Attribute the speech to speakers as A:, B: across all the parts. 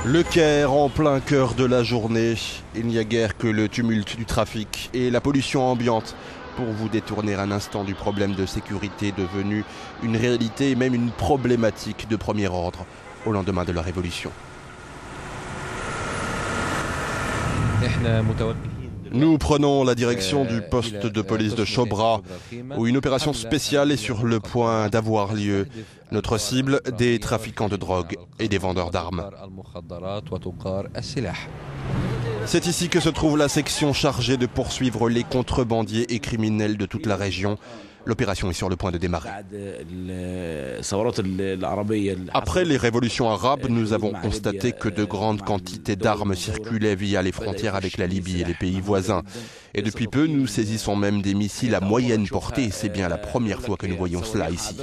A: Le Caire en plein cœur de la journée, il n'y a guère que le tumulte du trafic et la pollution ambiante pour vous détourner un instant du problème de sécurité devenu une réalité et même une problématique de premier ordre au lendemain de la révolution. Nous prenons la direction du poste de police de Chobra, où une opération spéciale est sur le point d'avoir lieu. Notre cible, des trafiquants de drogue et des vendeurs d'armes. C'est ici que se trouve la section chargée de poursuivre les contrebandiers et criminels de toute la région. L'opération est sur le point de démarrer. Après les révolutions arabes, nous avons constaté que de grandes quantités d'armes circulaient via les frontières avec la Libye et les pays voisins. Et depuis peu, nous saisissons même des missiles à moyenne portée. C'est bien la première fois que nous voyons cela ici.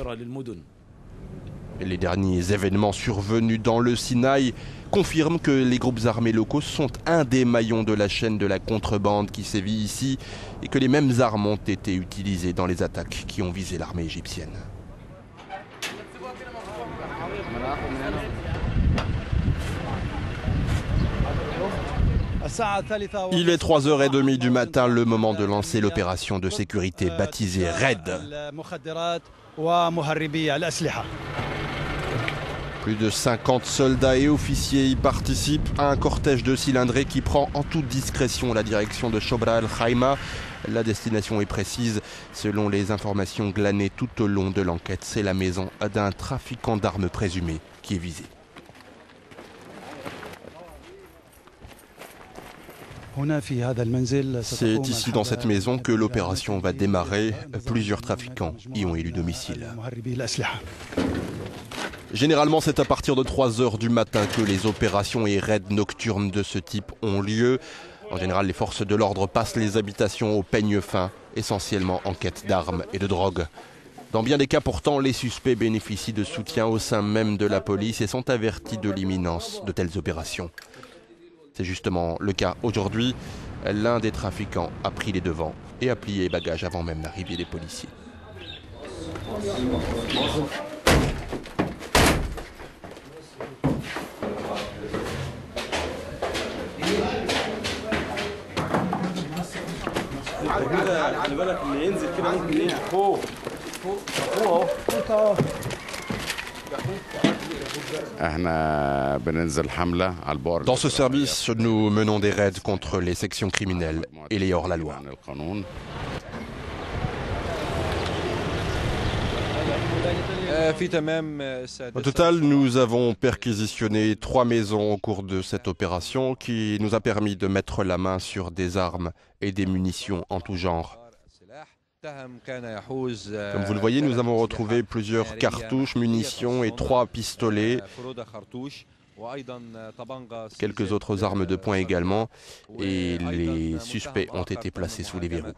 A: Les derniers événements survenus dans le Sinaï confirment que les groupes armés locaux sont un des maillons de la chaîne de la contrebande qui sévit ici et que les mêmes armes ont été utilisées dans les attaques qui ont visé l'armée égyptienne. Il est 3h30 du matin, le moment de lancer l'opération de sécurité baptisée RAID. Plus de 50 soldats et officiers y participent à un cortège de cylindrés qui prend en toute discrétion la direction de Chobra el-Khaïma. La destination est précise. Selon les informations glanées tout au long de l'enquête, c'est la maison d'un trafiquant d'armes présumé qui est visée. C'est ici dans cette maison que l'opération va démarrer. Plusieurs trafiquants y ont élu domicile. Généralement, c'est à partir de 3h du matin que les opérations et raids nocturnes de ce type ont lieu. En général, les forces de l'ordre passent les habitations au peigne fin, essentiellement en quête d'armes et de drogue. Dans bien des cas, pourtant, les suspects bénéficient de soutien au sein même de la police et sont avertis de l'imminence de telles opérations. C'est justement le cas aujourd'hui. L'un des trafiquants a pris les devants et a plié les bagages avant même l'arrivée des policiers. Dans ce service, nous menons des raids contre les sections criminelles et les hors-la-loi. Au total, nous avons perquisitionné 3 maisons au cours de cette opération qui nous a permis de mettre la main sur des armes et des munitions en tout genre. Comme vous le voyez, nous avons retrouvé plusieurs cartouches, munitions et 3 pistolets. Quelques autres armes de poing également, et les suspects ont été placés sous les verrous.